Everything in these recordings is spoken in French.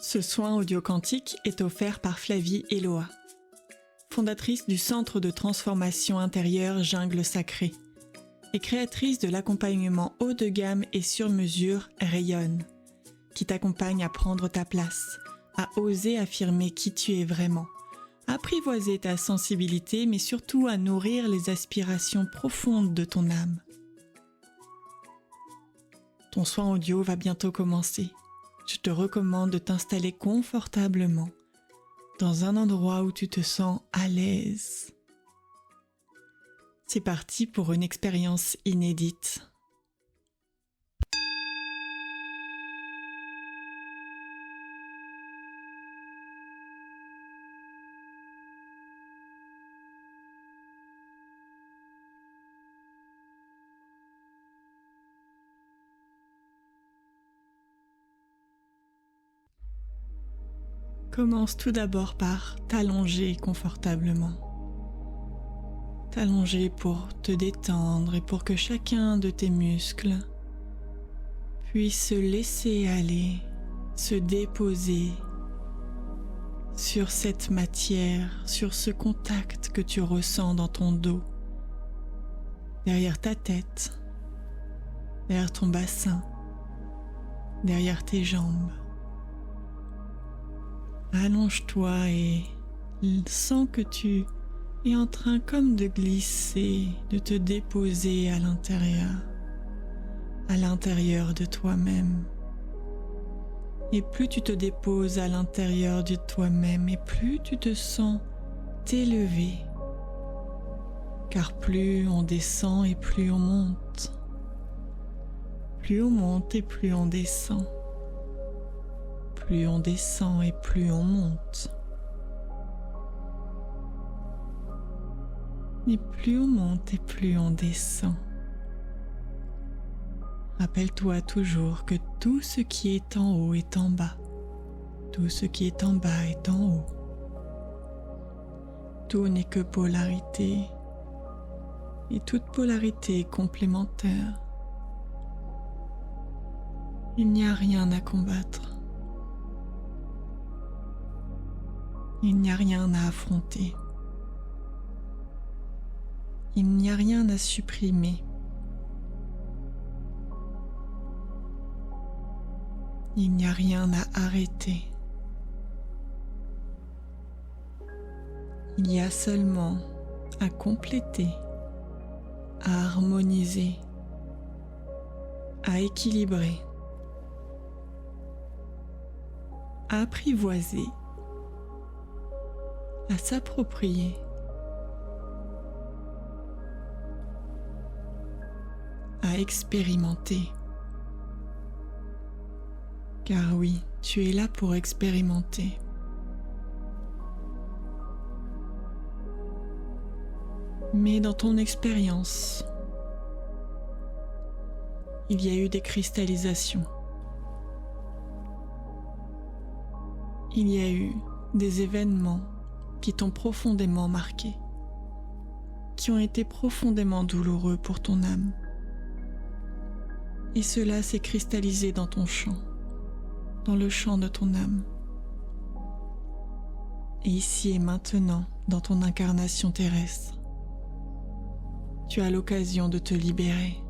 Ce soin audio quantique est offert par Flavie Eloa, fondatrice du Centre de transformation intérieure Jungle Sacrée et créatrice de l'accompagnement haut de gamme et sur mesure Rayonne, qui t'accompagne à prendre ta place, à oser affirmer qui tu es vraiment, à apprivoiser ta sensibilité, mais surtout à nourrir les aspirations profondes de ton âme. Ton soin audio va bientôt commencer. Je te recommande de t'installer confortablement dans un endroit où tu te sens à l'aise. C'est parti pour une expérience inédite. Commence tout d'abord par t'allonger confortablement. T'allonger pour te détendre et pour que chacun de tes muscles puisse se laisser aller, se déposer sur cette matière, sur ce contact que tu ressens dans ton dos, derrière ta tête, derrière ton bassin, derrière tes jambes. Allonge-toi et sens que tu es en train comme de glisser, de te déposer à l'intérieur de toi-même. Et plus tu te déposes à l'intérieur de toi-même, et plus tu te sens t'élever. Car plus on descend et plus on monte. Plus on monte et plus on descend. Plus on descend et plus on monte. Et plus on monte et plus on descend. Rappelle-toi toujours que tout ce qui est en haut est en bas. Tout ce qui est en bas est en haut. Tout n'est que polarité. Et toute polarité est complémentaire. Il n'y a rien à combattre. Il n'y a rien à affronter. Il n'y a rien à supprimer. Il n'y a rien à arrêter. Il y a seulement à compléter, à harmoniser, à équilibrer, à apprivoiser, à s'approprier, à expérimenter. Car oui, tu es là pour expérimenter. Mais dans ton expérience, il y a eu des cristallisations. Il y a eu des événements qui t'ont profondément marqué, qui ont été profondément douloureux pour ton âme. Et cela s'est cristallisé dans ton champ, dans le champ de ton âme. Et ici et maintenant, dans ton incarnation terrestre, tu as l'occasion de te libérer.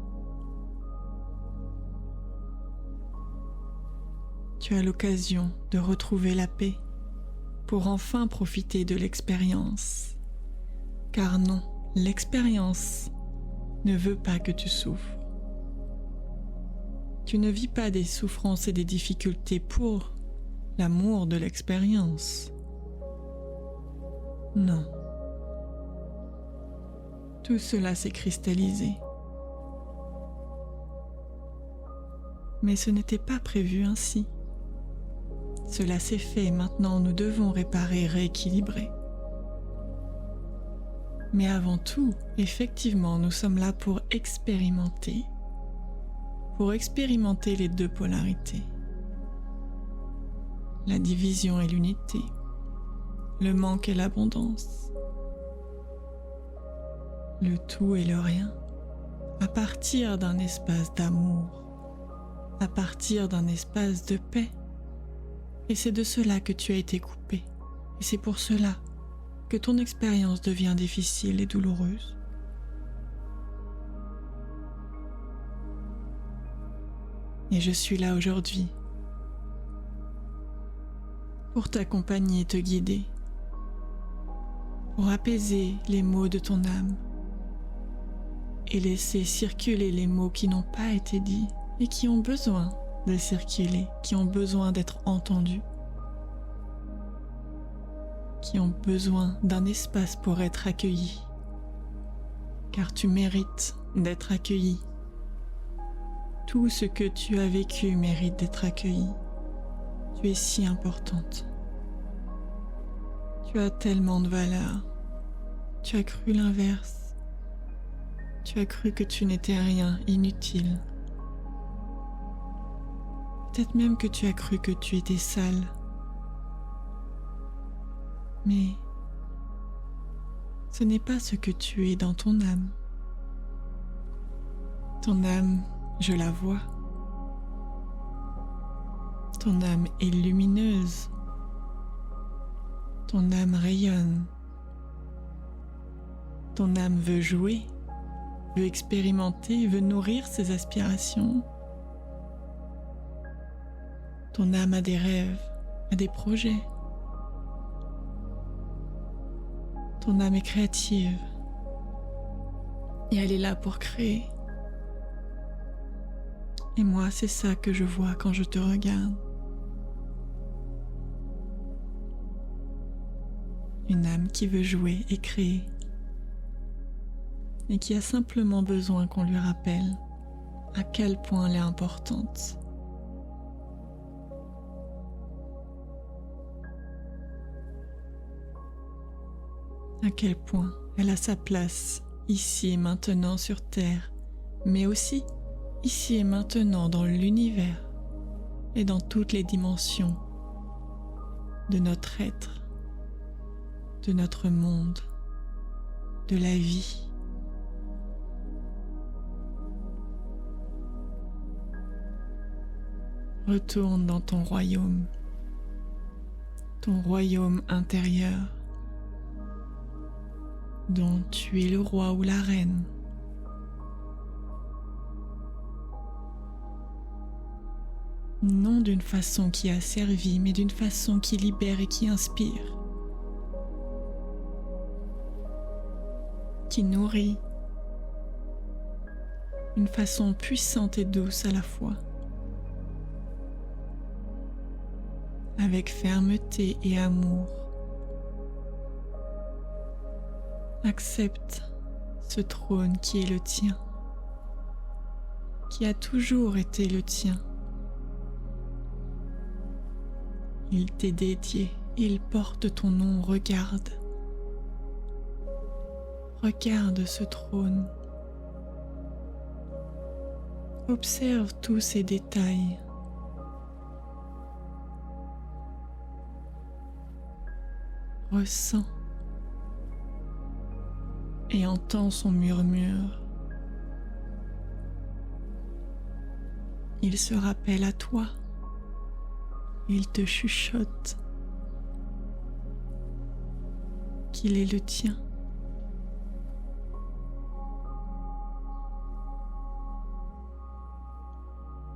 Tu as l'occasion de retrouver la paix pour enfin profiter de l'expérience. Car non, l'expérience ne veut pas que tu souffres. Tu ne vis pas des souffrances et des difficultés pour l'amour de l'expérience. Non. Tout cela s'est cristallisé. Mais ce n'était pas prévu ainsi. Cela s'est fait, maintenant nous devons réparer, rééquilibrer. Mais avant tout, effectivement, nous sommes là pour expérimenter les deux polarités. La division et l'unité, le manque et l'abondance, le tout et le rien, à partir d'un espace d'amour, à partir d'un espace de paix Et c'est de cela que tu as été coupé. Et c'est pour cela que ton expérience devient difficile et douloureuse. Et je suis là aujourd'hui pour t'accompagner et te guider, pour apaiser les maux de ton âme et laisser circuler les mots qui n'ont pas été dits et qui ont besoin de circuler, qui ont besoin d'être entendus, qui ont besoin d'un espace pour être accueillis, car tu mérites d'être accueilli. Tout ce que tu as vécu mérite d'être accueilli. Tu es si importante. Tu as tellement de valeur. Tu as cru l'inverse. Tu as cru que tu n'étais rien, inutile. Peut-être même que tu as cru que tu étais sale. Mais ce n'est pas ce que tu es dans ton âme. Ton âme, je la vois. Ton âme est lumineuse. Ton âme rayonne. Ton âme veut jouer, veut expérimenter, veut nourrir ses aspirations. Ton âme a des rêves, a des projets. Ton âme est créative et elle est là pour créer. Et moi, c'est ça que je vois quand je te regarde. Une âme qui veut jouer et créer et qui a simplement besoin qu'on lui rappelle à quel point elle est importante. À quel point elle a sa place ici et maintenant sur Terre, mais aussi ici et maintenant dans l'univers et dans toutes les dimensions de notre être, de notre monde, de la vie. Retourne dans ton royaume intérieur, dont tu es le roi ou la reine. Non d'une façon qui a servi, mais d'une façon qui libère et qui inspire, qui nourrit, une façon puissante et douce à la fois, avec fermeté et amour. Accepte ce trône qui est le tien, qui a toujours été le tien. Il t'est dédié, il porte ton nom, regarde. Regarde ce trône. Observe tous ces détails. Ressens et entends son murmure. Il se rappelle à toi. Il te chuchote qu'il est le tien.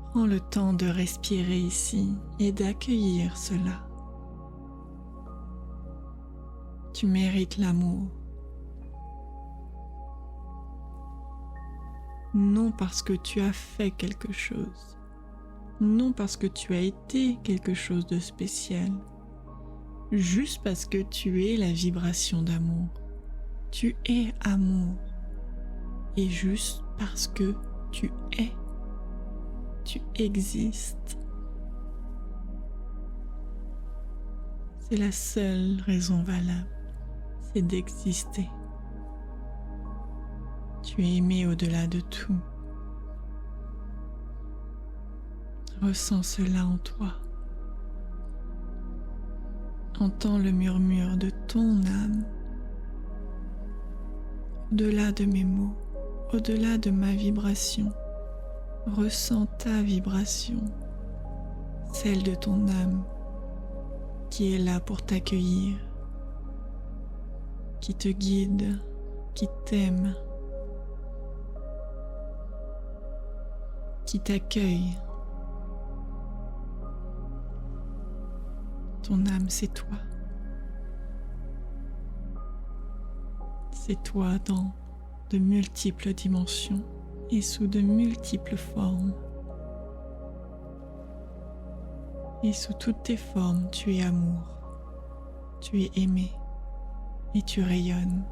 Prends le temps de respirer ici et d'accueillir cela. Tu mérites l'amour. Non parce que tu as fait quelque chose, non parce que tu as été quelque chose de spécial, juste parce que tu es la vibration d'amour. Tu es amour. Et juste parce que tu es, tu existes. C'est la seule raison valable, c'est d'exister. Tu es aimé au-delà de tout. Ressens cela en toi. Entends le murmure de ton âme. Au-delà de mes mots, au-delà de ma vibration, ressens ta vibration, celle de ton âme, qui est là pour t'accueillir, qui te guide, qui t'aime, qui t'accueille. Ton âme, c'est toi. C'est toi dans de multiples dimensions et sous de multiples formes. Et sous toutes tes formes, tu es amour, tu es aimé et tu rayonnes.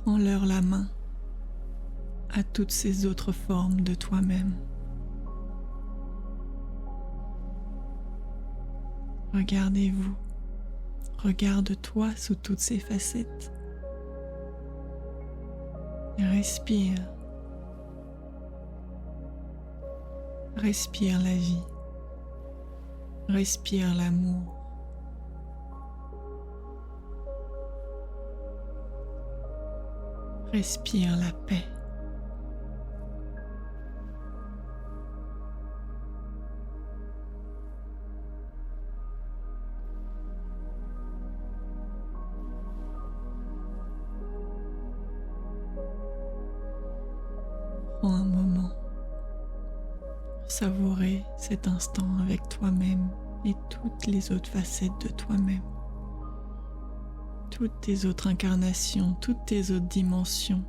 Prends-leur la main à toutes ces autres formes de toi-même. Regardez-vous, regarde-toi sous toutes ces facettes. Respire. Respire la vie. Respire l'amour. Respire la paix. Prends un moment pour savourer cet instant avec toi-même et toutes les autres facettes de toi-même, toutes tes autres incarnations, toutes tes autres dimensions,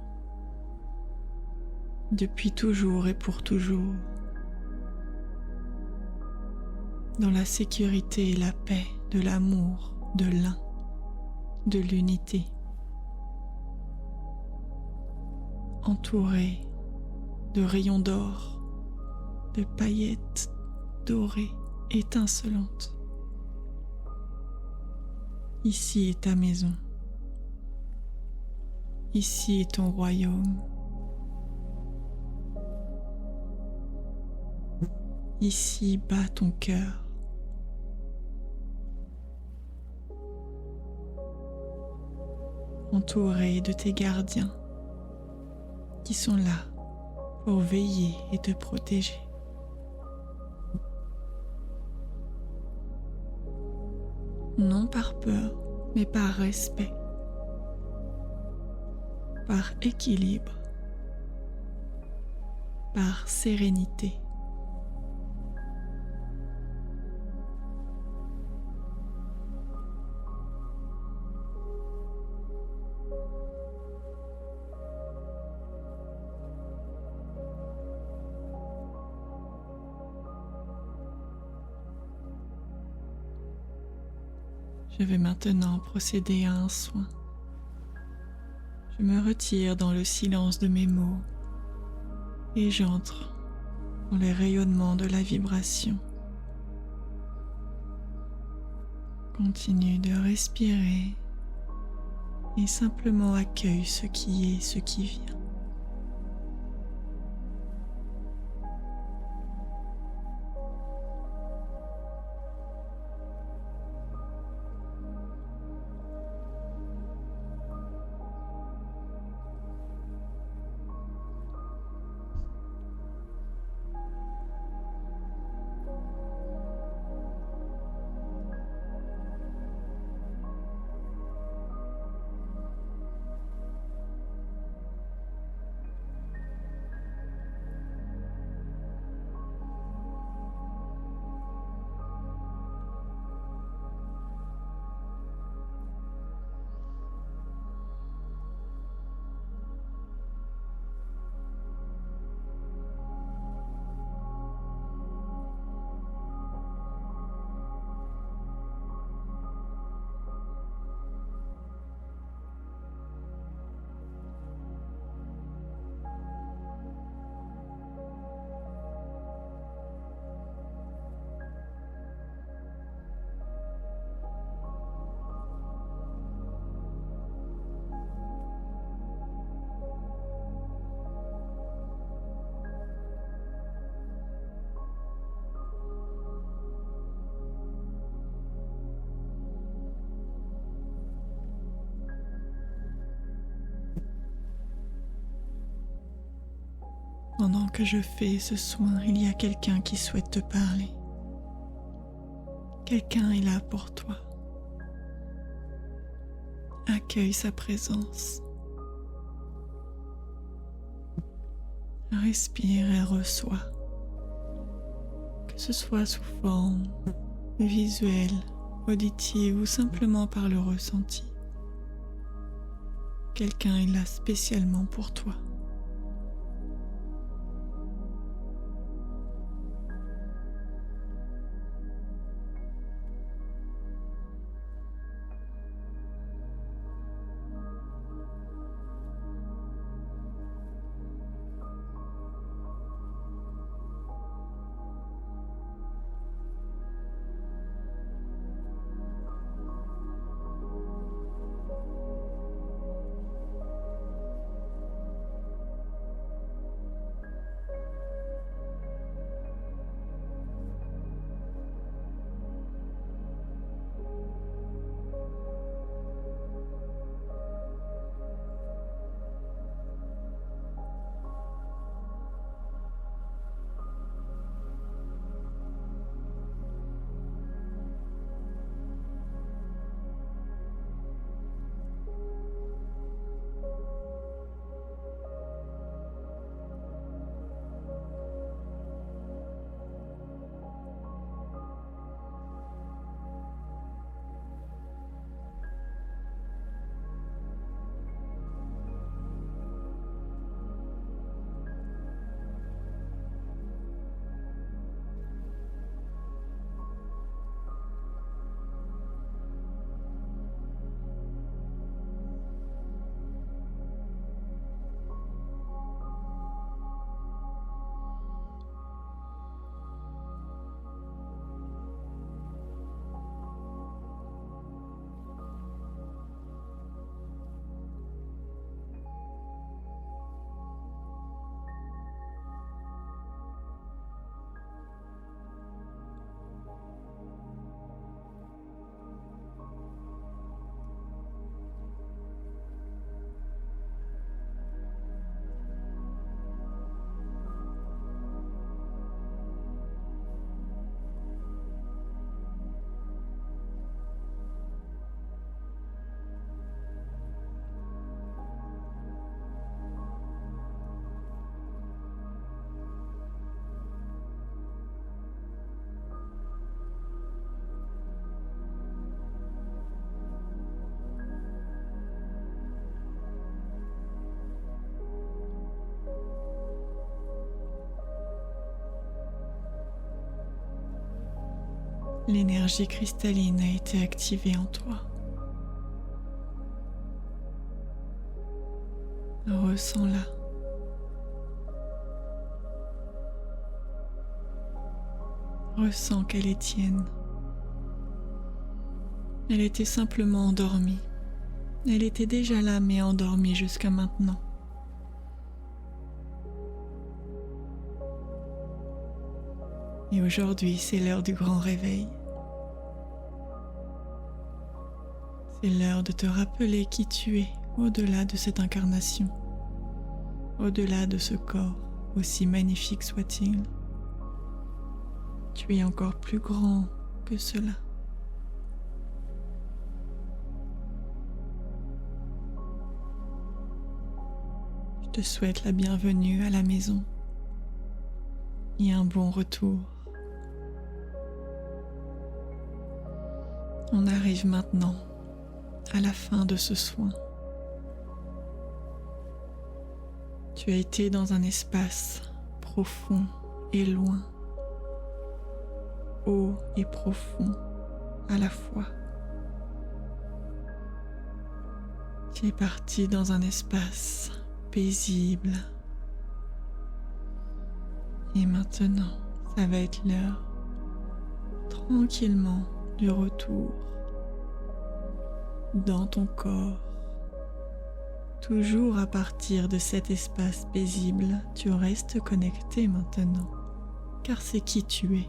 depuis toujours et pour toujours, dans la sécurité et la paix de l'amour, de l'un, de l'unité, entouré de rayons d'or, de paillettes dorées, étincelantes. Ici est ta maison. Ici est ton royaume. Ici bat ton cœur. Entouré de tes gardiens qui sont là pour veiller et te protéger. Non par peur, mais par respect, par équilibre, par sérénité. Je vais maintenant procéder à un soin. Je me retire dans le silence de mes mots et j'entre dans les rayonnements de la vibration. Continue de respirer et simplement accueille ce qui est, ce qui vient. Pendant que je fais ce soin, il y a quelqu'un qui souhaite te parler. Quelqu'un est là pour toi. Accueille sa présence. Respire et reçois. Que ce soit sous forme visuelle, auditive ou simplement par le ressenti. Quelqu'un est là spécialement pour toi. L'énergie cristalline a été activée en toi. Ressens-la. Ressens qu'elle est tienne. Elle était simplement endormie. Elle était déjà là mais endormie jusqu'à maintenant. Et aujourd'hui, c'est l'heure du grand réveil. C'est l'heure de te rappeler qui tu es au-delà de cette incarnation, au-delà de ce corps, aussi magnifique soit-il. Tu es encore plus grand que cela. Je te souhaite la bienvenue à la maison et un bon retour. On arrive maintenant à la fin de ce soin. Tu as été dans un espace profond et loin, haut et profond à la fois. Tu es parti dans un espace paisible. Et maintenant, ça va être l'heure, tranquillement, du retour dans ton corps. Toujours à partir de cet espace paisible, tu restes connecté maintenant, car c'est qui tu es.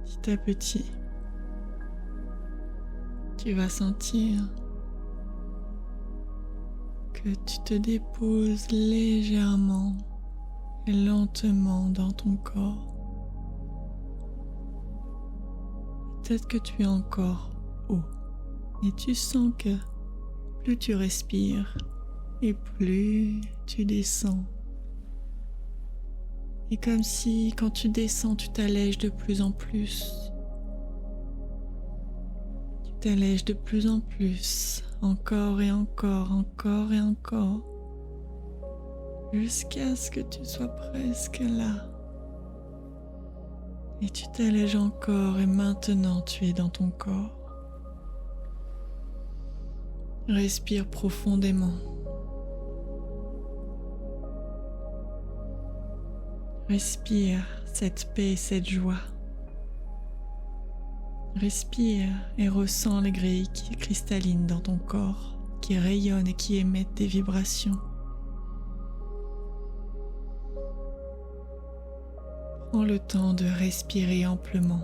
Petit à petit, tu vas sentir que tu te déposes légèrement et lentement dans ton corps. Peut-être que tu es encore haut et tu sens que plus tu respires et plus tu descends. Et comme si quand tu descends, tu t'allèges de plus en plus. Tu t'allèges de plus en plus, encore et encore, encore et encore, jusqu'à ce que tu sois presque là. Et tu t'allèges encore et maintenant tu es dans ton corps. Respire profondément. Respire cette paix et cette joie. Respire et ressens les grilles cristallines dans ton corps qui rayonnent et qui émettent des vibrations. Prends le temps de respirer amplement.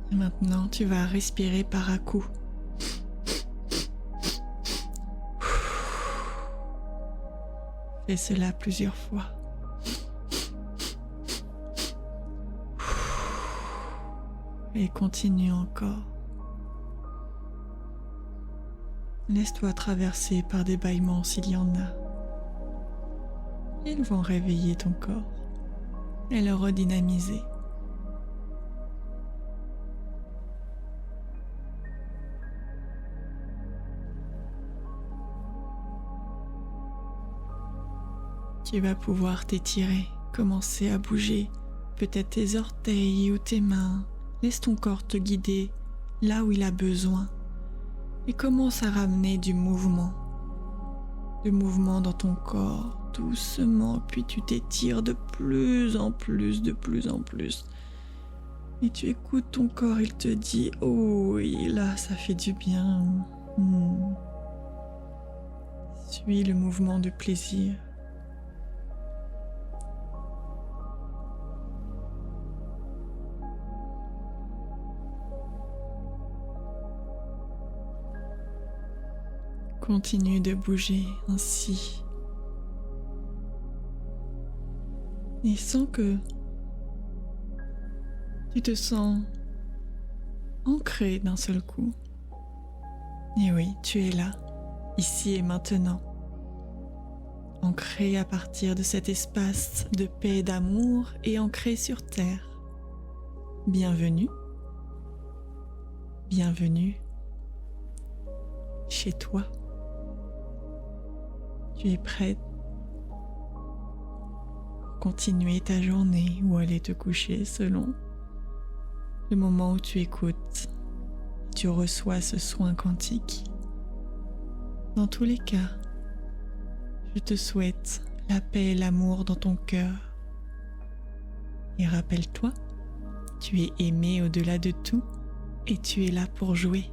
Et maintenant, tu vas respirer par à-coups. Fais cela plusieurs fois. Et continue encore. Laisse-toi traverser par des bâillements s'il y en a. Ils vont réveiller ton corps et le redynamiser. Tu vas pouvoir t'étirer, commencer à bouger, peut-être tes orteils ou tes mains. Laisse ton corps te guider là où il a besoin et commence à ramener du mouvement dans ton corps, doucement, puis tu t'étires de plus en plus. Et tu écoutes ton corps, il te dit « Oh oui, là, ça fait du bien. » Suis le mouvement de plaisir. Continue de bouger ainsi. Et sens que tu te sens ancré d'un seul coup. Et oui, tu es là, ici et maintenant. Ancré à partir de cet espace de paix et d'amour et ancré sur terre. Bienvenue. Bienvenue chez toi. Tu es prête pour continuer ta journée ou aller te coucher selon le moment où tu écoutes. Tu reçois ce soin quantique. Dans tous les cas, je te souhaite la paix et l'amour dans ton cœur. Et rappelle-toi, tu es aimé au-delà de tout et tu es là pour jouer.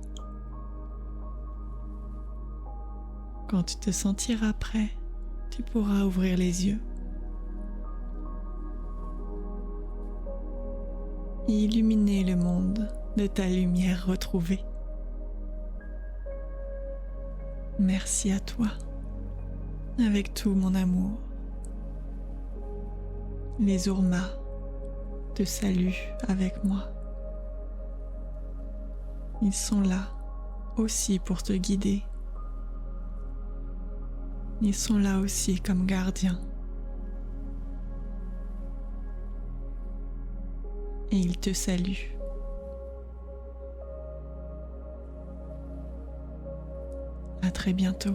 Quand tu te sentiras prêt, tu pourras ouvrir les yeux et illuminer le monde de ta lumière retrouvée. Merci à toi, avec tout mon amour. Les Urmas te saluent avec moi. Ils sont là aussi pour te guider. Ils sont là aussi comme gardiens. Et ils te saluent. À très bientôt.